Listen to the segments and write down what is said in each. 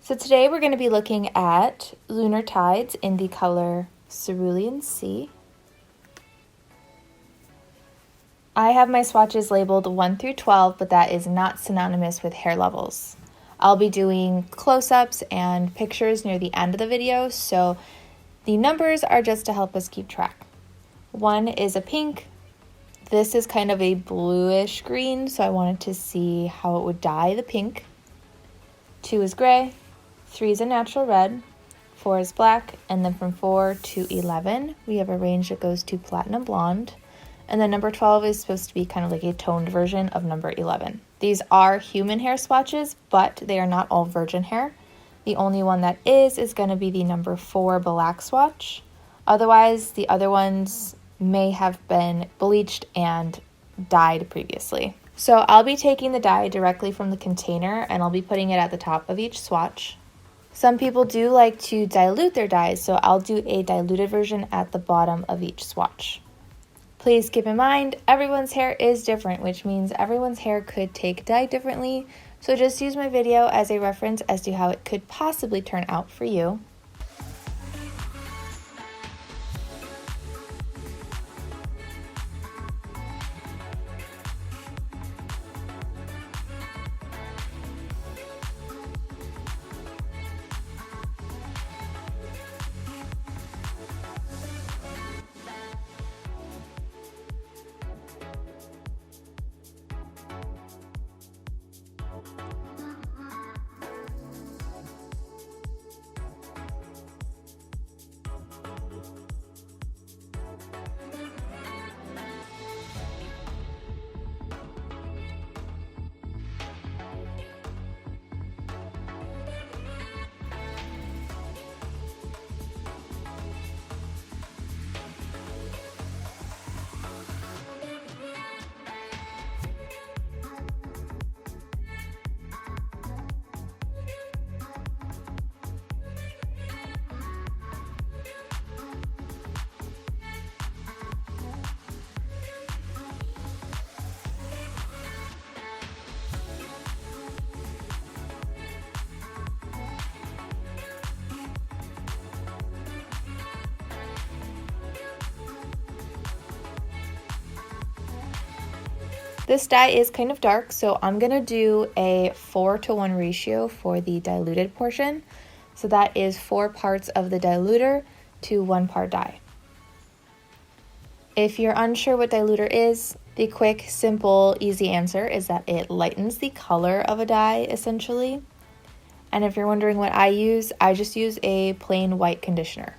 So today we're going to be looking at Lunar Tides in the color Cerulean Sea. I have my swatches labeled 1 through 12, but that is not synonymous with hair levels. I'll be doing close-ups and pictures near the end of the video, so the numbers are just to help us keep track. 1 is a pink. This is kind of a bluish green, so I wanted to see how it would dye the pink. 2 is gray. 3 is a natural red, 4 is black, and then from 4 to 11, we have a range that goes to platinum blonde. And then number 12 is supposed to be kind of like a toned version of number 11. These are human hair swatches, but they are not all virgin hair. The only one that is going to be the number 4 black swatch. Otherwise, the other ones may have been bleached and dyed previously. So I'll be taking the dye directly from the container and I'll be putting it at the top of each swatch. Some people do like to dilute their dyes, so I'll do a diluted version at the bottom of each swatch. Please keep in mind, everyone's hair is different, which means everyone's hair could take dye differently, so just use my video as a reference as to how it could possibly turn out for you. This dye is kind of dark, so I'm going to do a 4:1 ratio for the diluted portion. So that is 4 parts of the diluter to 1 part dye. If you're unsure what diluter is, the quick, simple, easy answer is that it lightens the color of a dye, essentially. And if you're wondering what I just use a plain white conditioner.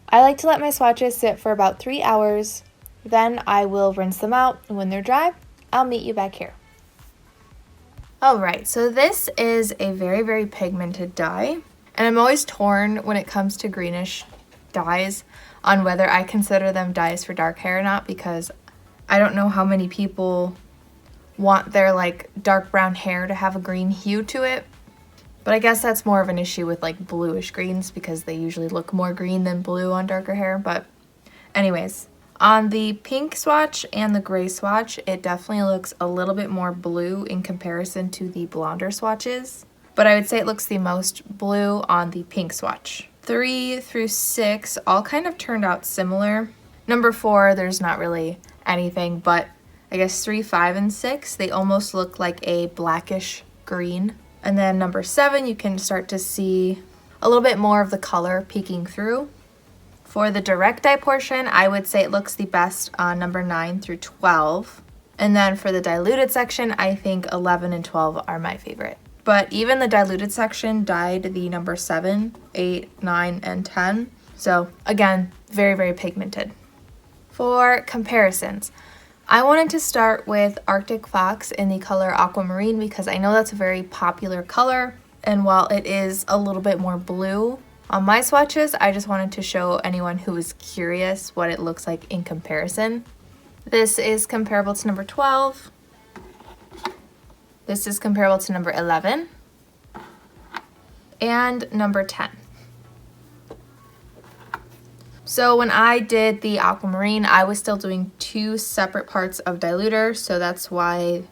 I like to let my swatches sit for about 3 hours, then I will rinse them out, and when they're dry, I'll meet you back here. Alright, so this is a very, very pigmented dye, and I'm always torn when it comes to greenish dyes on whether I consider them dyes for dark hair or not, because I don't know how many people want their like dark brown hair to have a green hue to it. But I guess that's more of an issue with like bluish greens because they usually look more green than blue on darker hair. But anyways, on the pink swatch and the gray swatch, it definitely looks a little bit more blue in comparison to the blonder swatches. But I would say it looks the most blue on the pink swatch. 3 through 6 all kind of turned out similar. Number 4, there's not really anything, but I guess 3, 5, and 6, they almost look like a blackish green. And then number 7, you can start to see a little bit more of the color peeking through. For the direct dye portion, I would say it looks the best on number 9 through 12. And then for the diluted section, I think 11 and 12 are my favorite. But even the diluted section dyed the number 7, 8, 9, and 10. So again, very, very pigmented. For comparisons, I wanted to start with Arctic Fox in the color Aquamarine because I know that's a very popular color, and while it is a little bit more blue on my swatches, I just wanted to show anyone who is curious what it looks like in comparison. This is comparable to number 12. This is comparable to number 11 and number 10. So when I did the Aquamarine, I was still doing 2 separate parts of diluter, so that's why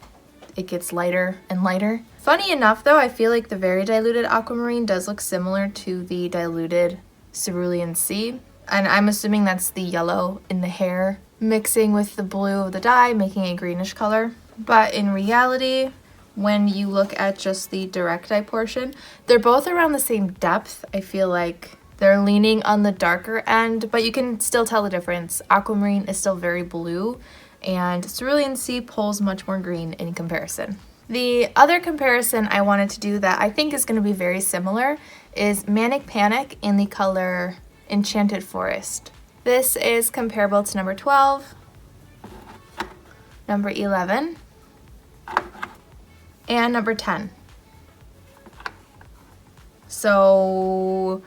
it gets lighter and lighter. Funny enough though, I feel like the very diluted Aquamarine does look similar to the diluted Cerulean C, and I'm assuming that's the yellow in the hair mixing with the blue of the dye, making a greenish color. But in reality, when you look at just the direct dye portion, they're both around the same depth. I feel like they're leaning on the darker end, but you can still tell the difference. Aquamarine is still very blue, and Cerulean C pulls much more green in comparison. The other comparison I wanted to do that I think is going to be very similar is Manic Panic in the color Enchanted Forest. This is comparable to number 12, number 11, and number 10. So,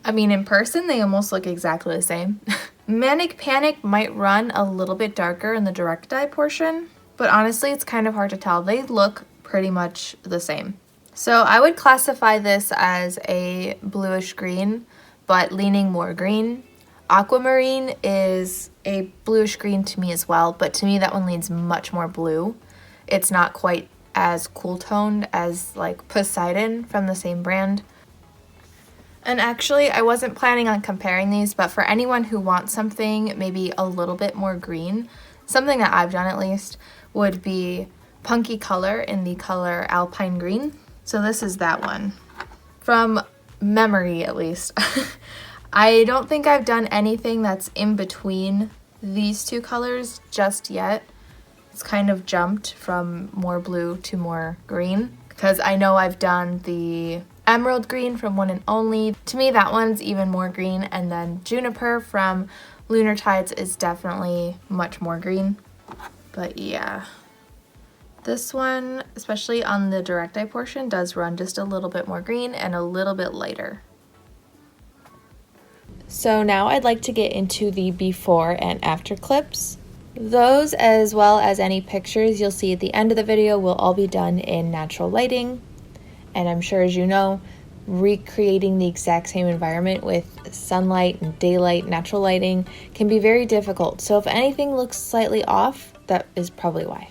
I mean, in person, they almost look exactly the same. Manic Panic might run a little bit darker in the direct dye portion, but honestly, it's kind of hard to tell. They look pretty much the same. So I would classify this as a bluish green, but leaning more green. Aquamarine is a bluish green to me as well, but to me that one leans much more blue. It's not quite as cool toned as like Poseidon from the same brand. And actually, I wasn't planning on comparing these, but for anyone who wants something maybe a little bit more green, something that I've done at least, would be Punky color in the color Alpine green. So this is that one. From memory, at least. I don't think I've done anything that's in between these two colors just yet. It's kind of jumped from more blue to more green, because I know I've done the Emerald green from One and Only. To me, that one's even more green, and then Juniper from Lunar Tides is definitely much more green. But yeah, this one, especially on the direct dye portion, does run just a little bit more green and a little bit lighter. So now I'd like to get into the before and after clips. Those, as well as any pictures you'll see at the end of the video, will all be done in natural lighting. And I'm sure, as you know, recreating the exact same environment with sunlight and daylight, natural lighting, can be very difficult. So if anything looks slightly off, that is probably why.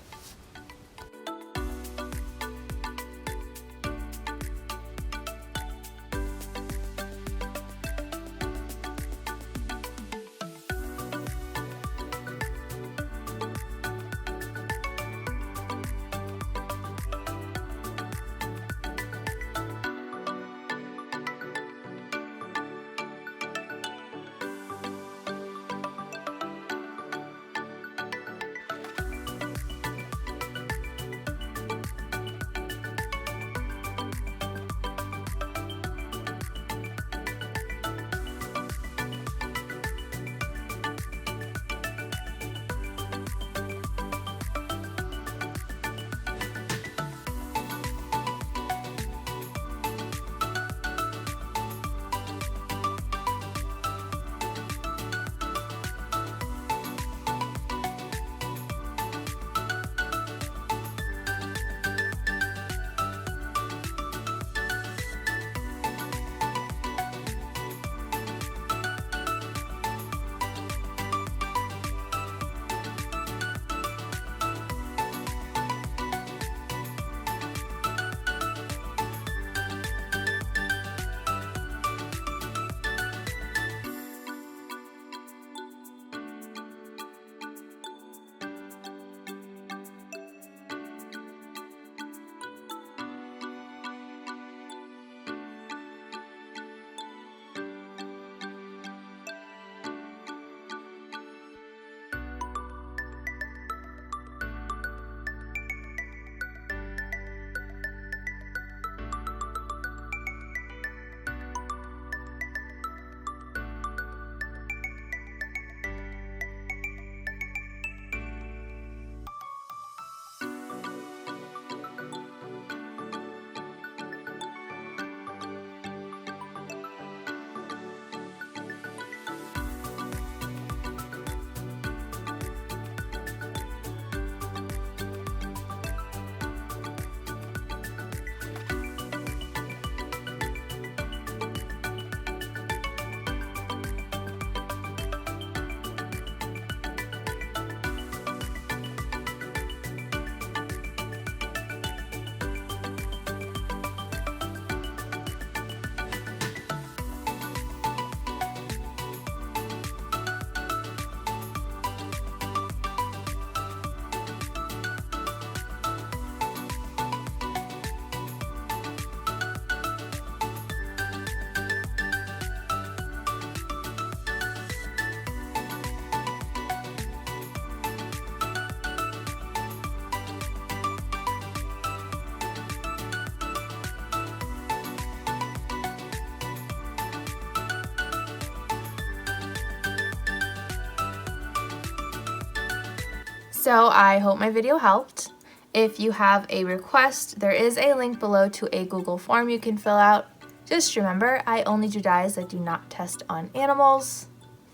So I hope my video helped. If you have a request, there is a link below to a Google form you can fill out. Just remember, I only do dyes that do not test on animals.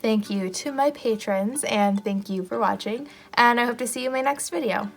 Thank you to my patrons, and thank you for watching, and I hope to see you in my next video.